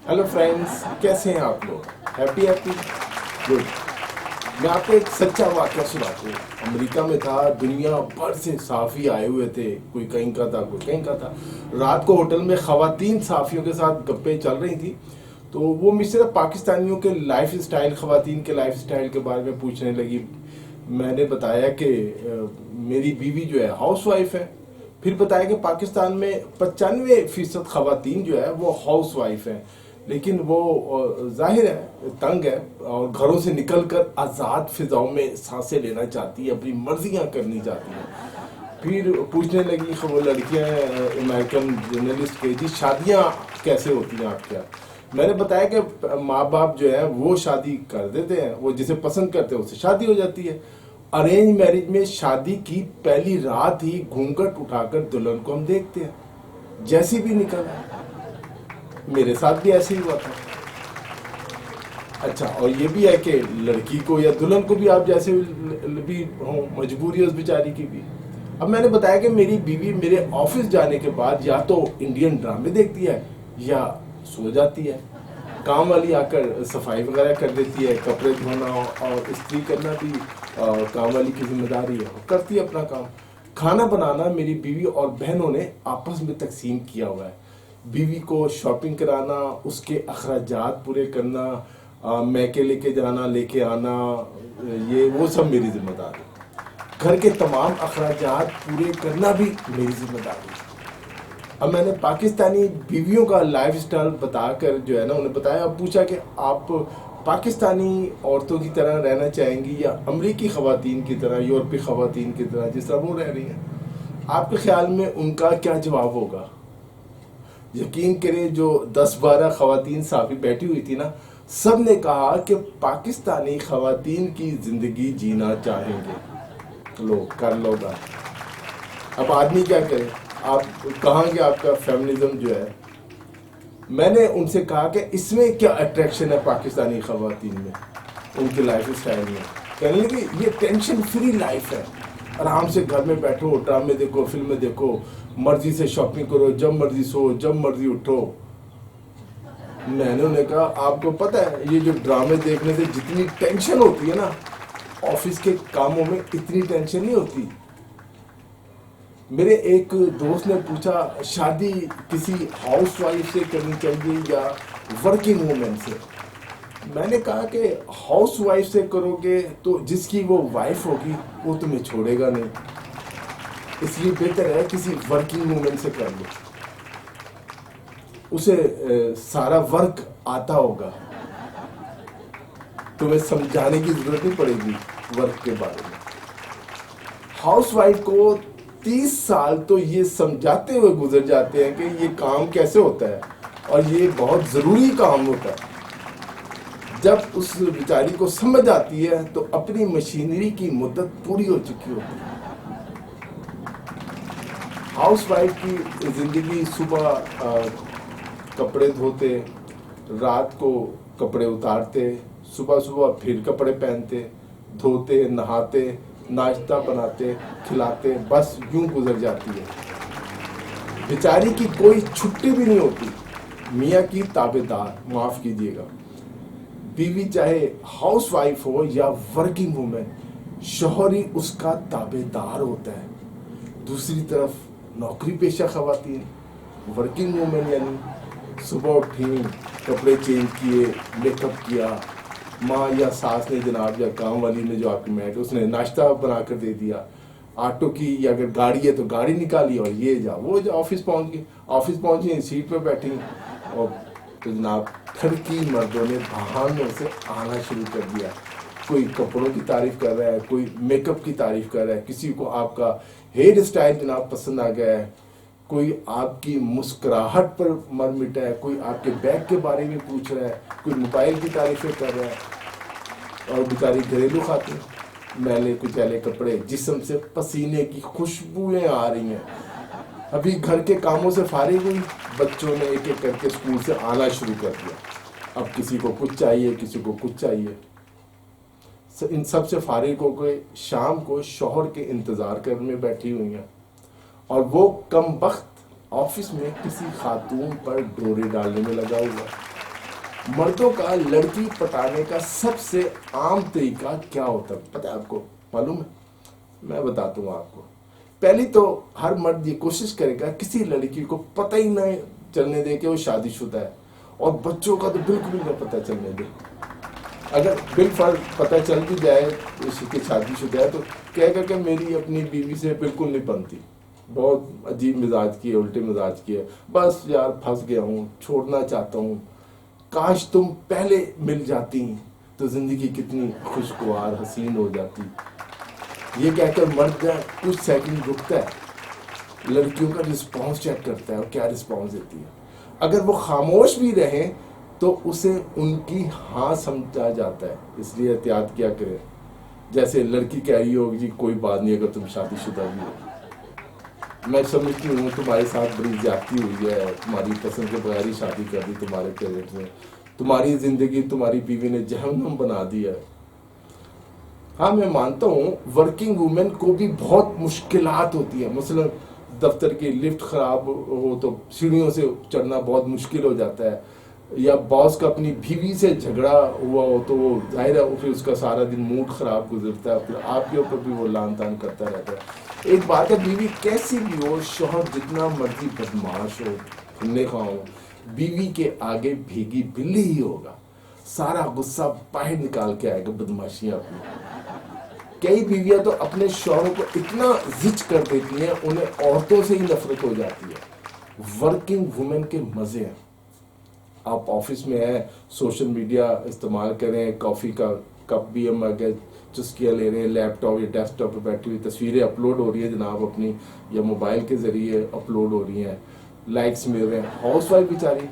Hello friends, कैसे हैं आप लोग? Happy happy good. मैं आपको एक सच्चा वाकया सुनाता हूँ। अमेरिका में था, दुनिया भर से साफ़ी आए हुए थे, कोई कहीं का था, कोई कहीं का था। रात को होटल में ख़वातीन साफ़ियों के साथ गप्पे चल रही थी, तो वो मुझसे पाकिस्तानियों के लाइफ स्टाइल, ख़वातीन के लाइफ स्टाइल के बारे में पूछने लगी। मैंने बताया कि मेरी बीवी जो है हाउस वाइफ है। फिर बताया कि पाकिस्तान में 95% ख़वातीन जो है वो हाउस वाइफ हैं, लेकिन वो जाहिर है तंग है और घरों से निकलकर आज़ाद फिजाओं में सांसें लेना चाहती है, अपनी मर्जियां करनी चाहती है। फिर पूछने लगी कि वो लड़कियां अमेरिकन जर्नलिस्ट के, जी शादियां कैसे होती हैं आपके यहाँ? मैंने बताया कि माँ बाप जो है वो शादी कर देते हैं, वो जिसे पसंद करते हैं उससे शादी हो जाती है। अरेंज मैरिज में शादी की पहली रात ही घूंघट उठाकर दुल्हन को हम देखते हैं, जैसी भी निकल आए। मेरे साथ भी ऐसे ही हुआ था। अच्छा, और ये भी है कि लड़की को या दुल्हन को भी आप जैसे भी हो, मजबूरी है उस बेचारी की भी। अब मैंने बताया कि मेरी बीवी मेरे ऑफिस जाने के बाद या तो इंडियन ड्रामे देखती है या सो जाती है। काम वाली आकर सफाई वगैरह कर देती है, कपड़े धोना और इस्त्री करना भी काम वाली की जिम्मेदारी है, वो करती है अपना काम। खाना बनाना मेरी बीवी और बहनों ने आपस में तकसीम किया हुआ है। बीवी को शॉपिंग कराना, उसके अखराजात पूरे करना, मैके लेके जाना लेके आना, ये वो सब मेरी जिम्मेदारी। घर के तमाम अखराजात पूरे करना भी मेरी जिम्मेदारी। अब मैंने पाकिस्तानी बीवियों का लाइफ स्टाइल बताकर जो है ना उन्हें बताया। अब पूछा कि आप पाकिस्तानी औरतों की तरह रहना चाहेंगी या अमरीकी ख़वातीन की तरह, यूरोपीय ख़वातीन की तरह जिस तरह वो रह रही हैं? आपके ख्याल में उनका क्या जवाब होगा? यकीन करें, जो 10-12 ख़वातीन साफ़ी बैठी हुई थी ना, सब ने कहा कि पाकिस्तानी ख़वातीन की ज़िंदगी जीना चाहेंगे। लो कर लो बात। अब आदमी क्या करे? आप कहाँ कि आपका फेमिनिज्म जो है? मैंने उनसे कहा कि इसमें क्या अट्रैक्शन है पाकिस्तानी ख़वातीन में, उनके लाइफ स्टाइल में? कहने लगे ये टेंशन फ्री लाइफ है, आराम से घर में बैठो, ड्रामे देखो, फिल्में देखो, मर्जी से शॉपिंग करो, जब मर्जी सो, जब मर्जी उठो। मैंने उन्हें कहा आपको पता है ये जो ड्रामे देखने से जितनी टेंशन होती है ना, ऑफिस के कामों में इतनी टेंशन नहीं होती। मेरे एक दोस्त ने पूछा शादी किसी हाउस वाइफ से करनी चाहिए या वर्किंग वूमेन से? मैंने कहा कि हाउस वाइफ से करोगे तो जिसकी वो वाइफ होगी वो तुम्हें छोड़ेगा नहीं, इसलिए बेहतर है किसी वर्किंग वूमेन से कर लो। उसे सारा वर्क आता होगा, तुम्हें समझाने की जरूरत नहीं पड़ेगी वर्क के बारे में। हाउस वाइफ को 30 साल तो ये समझाते हुए गुजर जाते हैं कि ये काम कैसे होता है और ये बहुत ज़रूरी काम होता है। जब उस बेचारी को समझ आती है तो अपनी मशीनरी की मुद्दत पूरी हो चुकी होती है। हाउस वाइफ की ज़िंदगी सुबह कपड़े धोते, रात को कपड़े उतारते, सुबह सुबह फिर कपड़े पहनते, धोते, नहाते, नाश्ता बनाते, खिलाते, बस यूं गुजर जाती है। बेचारी की कोई छुट्टी भी नहीं होती। मियाँ की ताबेदार, माफ़ कीजिएगा, बीवी चाहे हाउस वाइफ हो या वर्किंग वूमेन, शौहर ही उसका ताबेदार होता है। दूसरी तरफ नौकरी पेशा ख़वातीन, वर्किंग वूमेन, यानी सुबह उठी, कपड़े चेंज किए, मेकअप किया, माँ या सास ने जनाब या काम वाली ने जो आपकी मैड उसने नाश्ता बना कर दे दिया, ऑटो की या अगर गाड़ी है तो गाड़ी निकाली और ये जा वो जा ऑफिस पहुँच गई। ऑफिस पहुँची, सीट पे बैठी और तो जनाब ठरकी मर्दों ने बहानों से आना शुरू कर दिया। कोई कपड़ों की तारीफ कर रहा है, कोई मेकअप की तारीफ कर रहा है, किसी को आपका हेयर स्टाइल जनाब पसंद आ गया है, कोई आपकी मुस्कुराहट पर मर मिटा है, कोई आपके बैग के बारे में पूछ रहा है, कोई मोबाइल की तारीफें कर रहा है। और बेचारी घरेलू खातिर मैले कुचैले कपड़े, जिस्म से पसीने की खुशबुएं आ रही हैं। अभी घर के कामों से फारिग हुई, बच्चों ने एक एक करके स्कूल से आना शुरू कर दिया। अब किसी को कुछ चाहिए, किसी को कुछ चाहिए। इन सब से फारिग हो गए, शाम को शौहर के इंतज़ार करने बैठी हुई हैं और वो कम वक्त ऑफिस में किसी खातून पर डोरे डालने में लगा हुआ। मर्दों का लड़की पटाने का सबसे आम तरीका क्या होता है पता है आपको, मालूम है? मैं बताता हूँ आपको। पहली तो हर मर्द ये कोशिश करेगा किसी लड़की को पता ही नहीं चलने दे कि वो शादीशुदा है, और बच्चों का तो बिल्कुल भी नहीं पता चलने दे। अगर बिल्कुल पता चल भी जाए उसकी शादीशुदा है तो कहेगा कि मेरी अपनी बीवी से बिल्कुल नहीं बनती, बहुत अजीब मिजाज की है, उल्टे मिजाज की है, बस यार फंस गया हूँ, छोड़ना चाहता हूँ, काश तुम पहले मिल जाती तो जिंदगी कितनी खुशगवार हसीन हो जाती। ये कहकर मर्द कुछ सेकंड रुकता है, लड़कियों का रिस्पॉन्स चेक करता है और क्या रिस्पॉन्स देती है। अगर वो खामोश भी रहे तो उसे उनकी हाँ समझा जाता है, इसलिए एहतियात किया करें। जैसे लड़की कह रही होगी जी कोई बात नहीं अगर तुम शादीशुदा भी हो, मैं समझती हूँ तुम्हारे साथ बड़ी ज्यादती हुई है, तुम्हारी पसंद के बगैर ही शादी कर दी तुम्हारे पेरेंट्स ने, तुम्हारी जिंदगी तुम्हारी बीवी ने जहन्नम बना दिया है। हाँ मैं मानता हूँ वर्किंग वुमेन को भी बहुत मुश्किलात होती है, मसलन दफ्तर की लिफ्ट खराब हो तो सीढ़ियों से चढ़ना बहुत मुश्किल हो जाता है, या बॉस का अपनी बीवी से झगड़ा हुआ हो तो वो जाहिर है फिर उसका सारा दिन मूड खराब गुजरता है, फिर आपके ऊपर भी वो लान तान करता रहता है। एक बात है, बीवी कैसी भी हो, शौहर जितना मर्जी बदमाश हो, खुन्ने खा हो, बीवी के आगे भीगी बिल्ली ही होगा, सारा गुस्सा बाहर निकाल के आएगा बदमाशियां अपनी। कई बीवियां तो अपने शौहरों को इतना जिच कर देती हैं उन्हें औरतों से ही नफरत हो जाती है। वर्किंग वुमेन के मजे हैं, आप ऑफिस में हैं, सोशल मीडिया इस्तेमाल करें, कॉफी का कप भी हम अगर चुस्कियाँ ले रहे हैं, लैपटॉप या डेस्कटॉप पर बैठी हुई तस्वीरें अपलोड हो रही है जनाब अपनी, या मोबाइल के जरिए अपलोड हो रही हैं, लाइक्स मिल रहे हैं। हाउस वाइफ बेचारी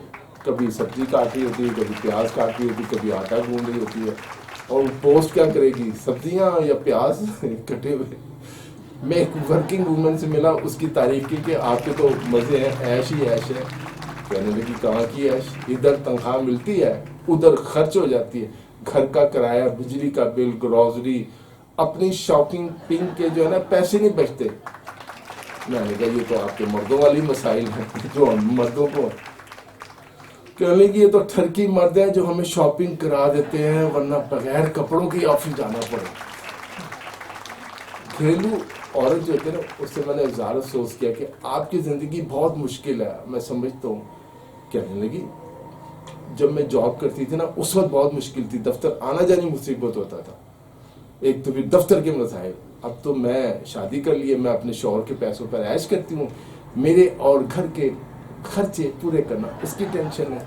कभी सब्जी काट रही होती है, कभी प्याज काट रही होती है, कभी आटा गूंद रही होती है, और पोस्ट क्या करेगी, सब्जियां या प्याज कटे हुए। मैं एक वर्किंग वुमेन से मिला, उसकी तारीफ की कि आपके तो मजे हैं, ऐश ही ऐश है। कहने लगी कहाँ की ऐश, इधर तनख्वाह मिलती है उधर खर्च हो जाती है, घर का किराया, बिजली का बिल, ग्रोसरी, अपनी शॉपिंग पिंग के जो है ना पैसे नहीं बचते। मैंने कहा ये तो आपके मर्दों वाली मसाइल हैं जो हम मर्दों को। कहने लगी ये तो ठरकी मर्द हैं जो हमें शॉपिंग करा देते हैं वरना बगैर कपड़ों के ऑफिस जाना पड़े। घरेलू औरत जो होती है ना, उससे मैंने इज़हार अफसोस किया कि आपकी ज़िंदगी बहुत मुश्किल है, मैं समझता हूँ। कहने लगी जब मैं जॉब करती थी ना उस वक्त बहुत मुश्किल थी, दफ्तर आना जानी मुसीबत होता था, एक तो फिर दफ्तर के मसाइल। अब तो मैं शादी कर लिए, मैं अपने शौहर के पैसों पर ऐश करती हूँ, मेरे और घर के खर्चे पूरे करना उसकी टेंशन है।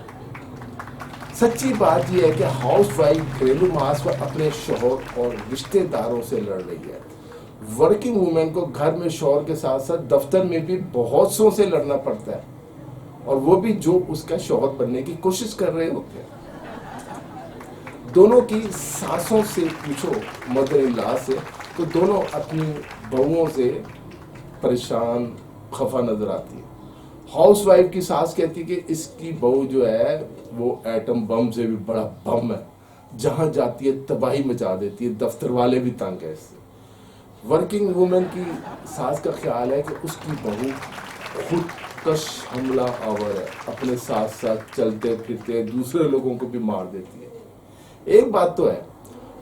सच्ची बात यह है कि हाउस वाइफ घरेलू मास पर अपने शौहर और रिश्तेदारों से लड़ रही है। वर्किंग वुमेन को घर में शौहर के साथ साथ दफ्तर में भी बहुत सौ से लड़ना पड़ता है, और वो भी जो उसका शौहर बनने की कोशिश कर रहे होते हैं। दोनों की सासों से पूछो, मदर इन लॉ से, तो दोनों अपनी बहुओं से परेशान खफा नजर आती है। हाउस वाइफ की सास कहती है कि इसकी बहू जो है वो एटम बम से भी बड़ा बम है, जहां जाती है तबाही मचा देती है, दफ्तर वाले भी तंग है इससे। वर्किंग वुमेन की सास का ख्याल है कि उसकी बहू खुद कश हमला आवर है, अपने साथ साथ चलते फिरते दूसरे लोगों को भी मार देती है। एक बात तो है,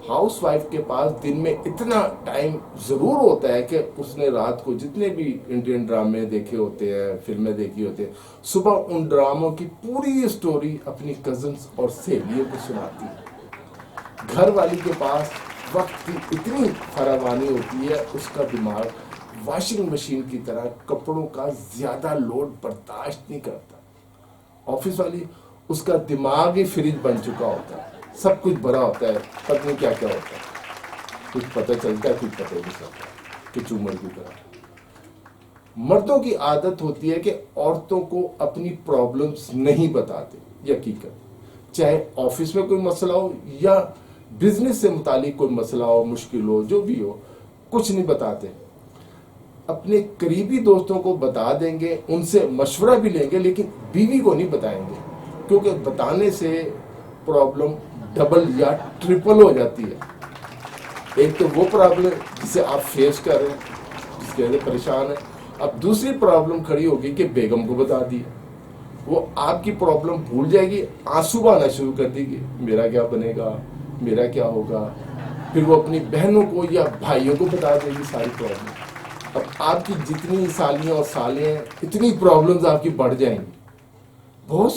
हाउस वाइफ के पास दिन में इतना टाइम जरूर होता है कि उसने रात को जितने भी इंडियन ड्रामे देखे होते हैं, फिल्में देखी होती है, सुबह उन ड्रामों की पूरी स्टोरी अपनी कजन्स और सहेलियों को सुनाती है। घर वाली के पास वक्त की इतनी फरावानी होती है, उसका दिमाग वॉशिंग मशीन की तरह कपड़ों का ज्यादा लोड बर्दाश्त नहीं करता। ऑफिस वाली, उसका दिमाग ही फ्रिज बन चुका होता है, सब कुछ भरा होता है, पता नहीं क्या क्या होता है, कुछ पता चलता है कुछ पता नहीं चलता, कि चूमर की तरह। मर्दों की आदत होती है कि औरतों को अपनी प्रॉब्लम्स नहीं बताते, हकीकत, चाहे ऑफिस में कोई मसला हो या बिजनेस से मुतालिक कोई मसला हो, मुश्किल हो, जो भी हो, कुछ नहीं बताते। अपने करीबी दोस्तों को बता देंगे, उनसे मशवरा भी लेंगे, लेकिन बीवी को नहीं बताएंगे, क्योंकि बताने से प्रॉब्लम डबल या ट्रिपल हो जाती है। एक तो वो प्रॉब्लम जिसे आप फेस कर रहे हैं, जिसके वजह से परेशान है, अब दूसरी प्रॉब्लम खड़ी होगी कि बेगम को बता दिया, وہ آپ کی پرابلم بھول جائے گی, آنسو آنا شروع کر دے گی, میرا کیا بنے گا, میرا کیا ہوگا. پھر وہ اپنی بہنوں کو یا بھائیوں کو بتا دے گی ساری پرابلم. اب آپ کی جتنی سالیاں اور سالیں ہیں اتنی پرابلمز آپ کی بڑھ جائیں گی. بہت